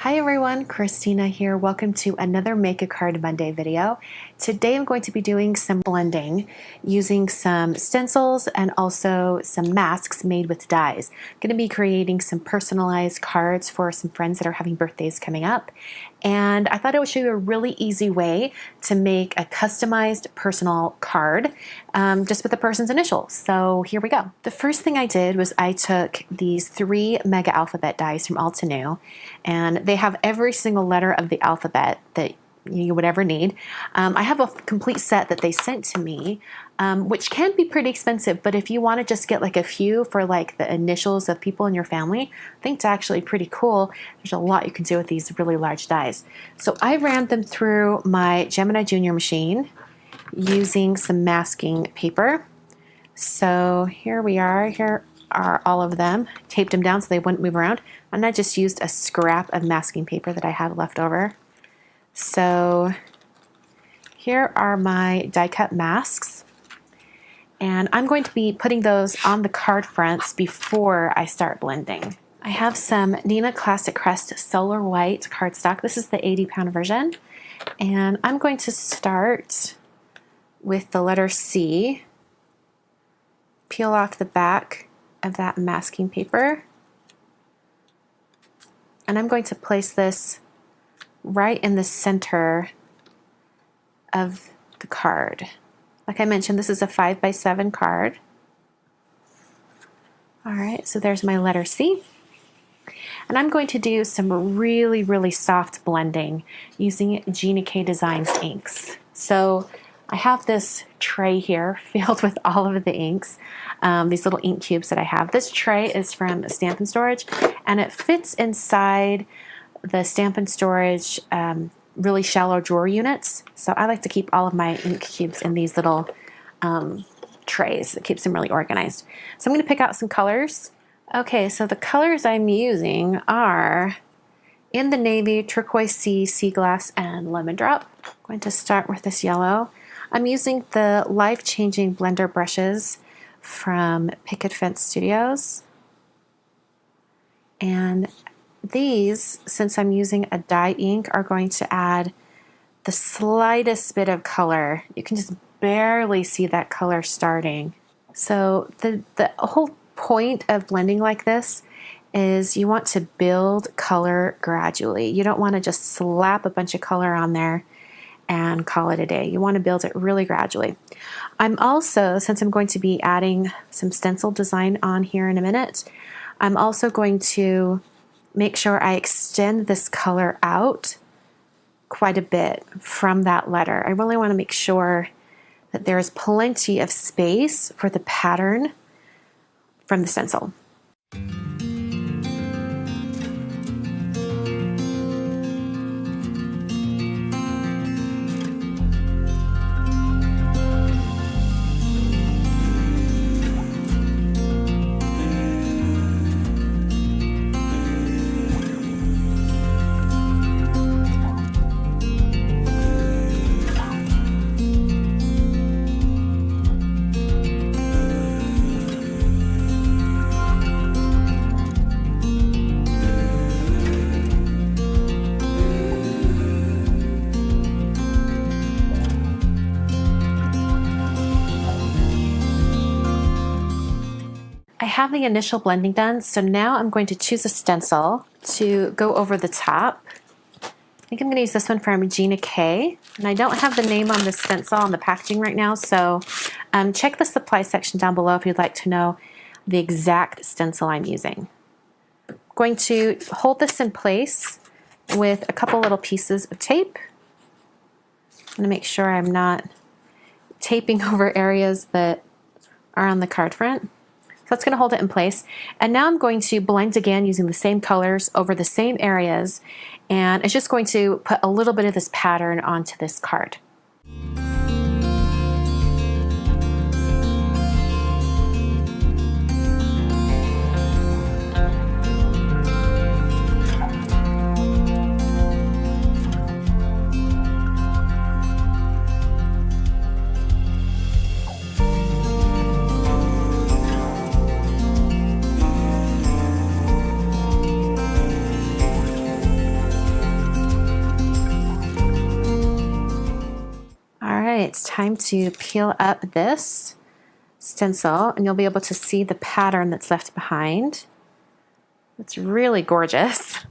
Hi everyone, Kristina here. Welcome to another Make a Card Monday video. Today I'm going to be doing some blending using some stencils and also some masks made with dies. I'm going to be creating some personalized cards for some friends that are having birthdays coming up. And I thought I would show you a really easy way to make a customized personal card just with the person's initials. So here we go. The first thing I did was I took these 3 mega alphabet dies from Altenew, and they have every single letter of the alphabet that you would ever need. I have a complete set that they sent to me, which can be pretty expensive, but if you want to just get like a few for like the initials of people in your family, I think it's actually pretty cool. There's a lot you can do with these really large dies. So I ran them through my Gemini Junior machine using some masking paper. So here we are. Here are all of them. Taped them down so they wouldn't move around. And I just used a scrap of masking paper that I had left over. So here are my die cut masks, and I'm going to be putting those on the card fronts before I start blending. I have some Neenah Classic Crest Solar White cardstock. This is the 80-pound version, and I'm going to start with the letter C. Peel off the back of that masking paper, and I'm going to place this right in the center of the card. Like I mentioned, this is a 5x7 card. All right, so there's my letter C. And I'm going to do some really soft blending using Gina K Designs inks. So I have this tray here filled with all of the inks, these little ink cubes that I have. This tray is from Stamp & Storage, and it fits inside the Stamp & Storage really shallow drawer units. So I like to keep all of my ink cubes in these little trays. It keeps them really organized. So I'm going to pick out some colors. Okay, so the colors I'm using are in the navy, turquoise sea glass, and lemon drop. I'm going to start with this yellow. I'm using the life-changing blender brushes from Picket Fence Studios. And these, since I'm using a dye ink, are going to add the slightest bit of color. You can just barely see that color starting. So the whole point of blending like this is you want to build color gradually. You don't want to just slap a bunch of color on there and call it a day. You want to build it really gradually. I'm also, since I'm going to be adding some stencil design on here in a minute, I'm also going to make sure I extend this color out quite a bit from that letter. I really want to make sure that there is plenty of space for the pattern from the stencil. I have the initial blending done, so now I'm going to choose a stencil to go over the top. I think I'm going to use this one from Gina K, and I don't have the name on the stencil on the packaging right now, so check the supply section down below if you'd like to know the exact stencil I'm using. I'm going to hold this in place with a couple little pieces of tape. I'm going to make sure I'm not taping over areas that are on the card front. So that's going to hold it in place. And now I'm going to blend again using the same colors over the same areas, and it's just going to put a little bit of this pattern onto this card. it's time to peel up this stencil, and you'll be able to see the pattern that's left behind. It's really gorgeous.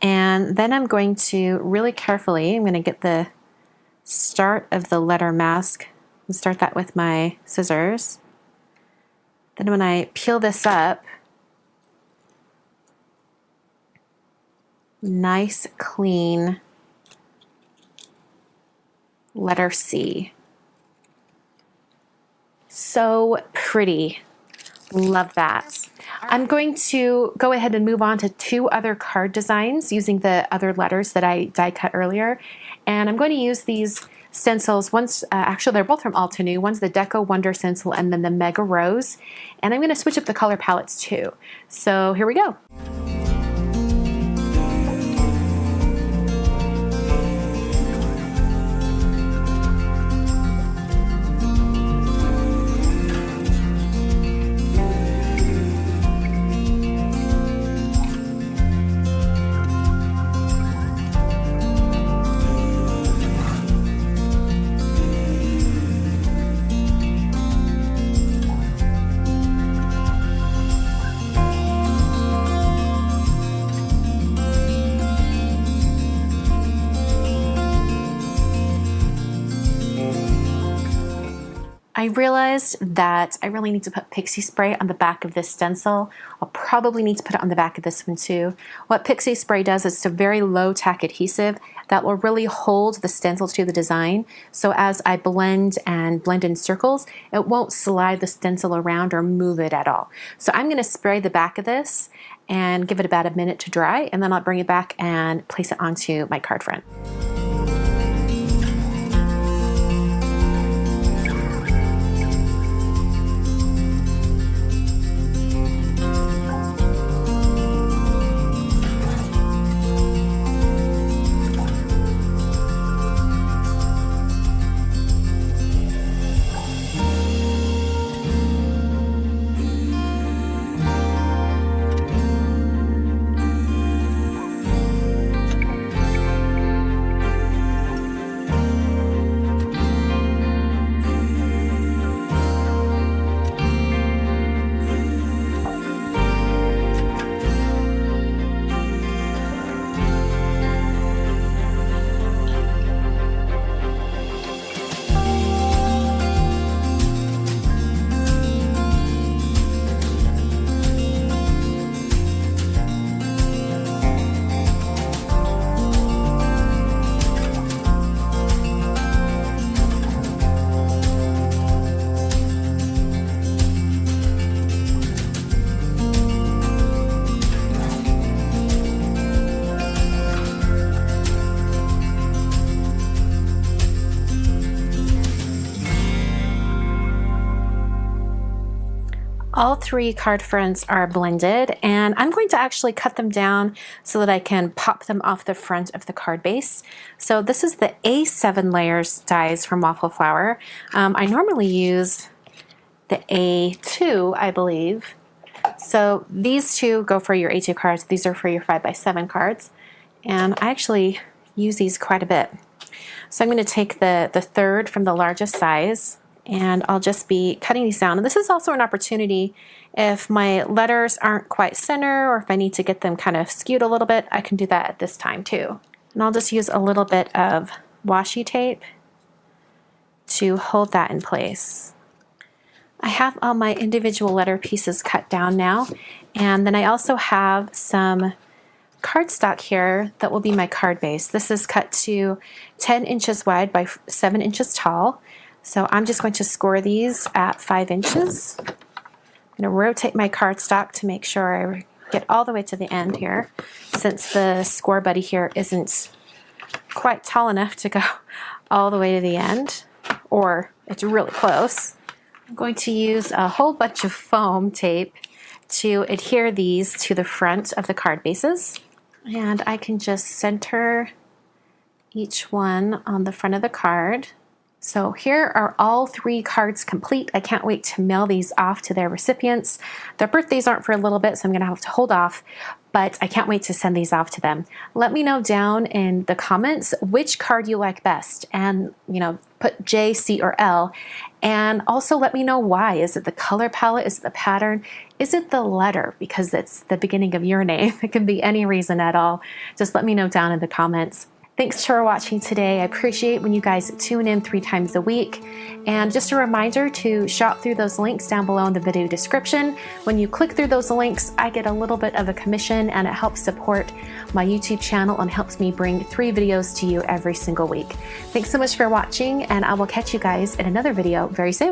And then I'm going to really carefully, I'm going to get the start of the letter mask and start that with my scissors. Then when I peel this up, nice clean letter C. So pretty. Love that. I'm going to go ahead and move on to 2 other card designs using the other letters that I die cut earlier. And I'm going to use these stencils. One's, actually they're both from Altenew. One's the Deco Wonder stencil and then the Mega Rose. And I'm going to switch up the color palettes too. So here we go. I realized that I really need to put Pixie Spray on the back of this stencil. I'll probably need to put it on the back of this one too. What Pixie Spray does is it's a very low tack adhesive that will really hold the stencil to the design. So as I blend in circles, it won't slide the stencil around or move it at all. So I'm going to spray the back of this and give it about a minute to dry, and then I'll bring it back and place it onto my card front. All 3 card fronts are blended, and I'm going to actually cut them down so that I can pop them off the front of the card base. So this is the A7 layers dies from Waffle Flower. I normally use the A2, I believe. So these 2 go for your A2 cards. These are for your 5x7 cards. And I actually use these quite a bit. So I'm going to take the third from the largest size, and I'll just be cutting these down. And this is also an opportunity if my letters aren't quite center, or if I need to get them kind of skewed a little bit, I can do that at this time too. And I'll just use a little bit of washi tape to hold that in place. I have all my individual letter pieces cut down now, and then I also have some cardstock here that will be my card base. This is cut to 10 inches wide by 7 inches tall. So I'm just going to score these at 5 inches. I'm going to rotate my cardstock to make sure I get all the way to the end here, since the score buddy here isn't quite tall enough to go all the way to the end, or it's really close. I'm going to use a whole bunch of foam tape to adhere these to the front of the card bases. And I can just center each one on the front of the card. So here are all 3 cards complete. I can't wait to mail these off to their recipients. Their birthdays aren't for a little bit, so I'm gonna have to hold off, but I can't wait to send these off to them. Let me know down in the comments which card you like best, and put J, C, or L, and also let me know why. Is it the color palette? Is it the pattern? Is it the letter because it's the beginning of your name? It can be any reason at all. Just let me know down in the comments. Thanks for watching today. I appreciate when you guys tune in 3 times a week. And just a reminder to shop through those links down below in the video description. When you click through those links, I get a little bit of a commission, and it helps support my YouTube channel and helps me bring 3 videos to you every single week. Thanks so much for watching, and I will catch you guys in another video very soon.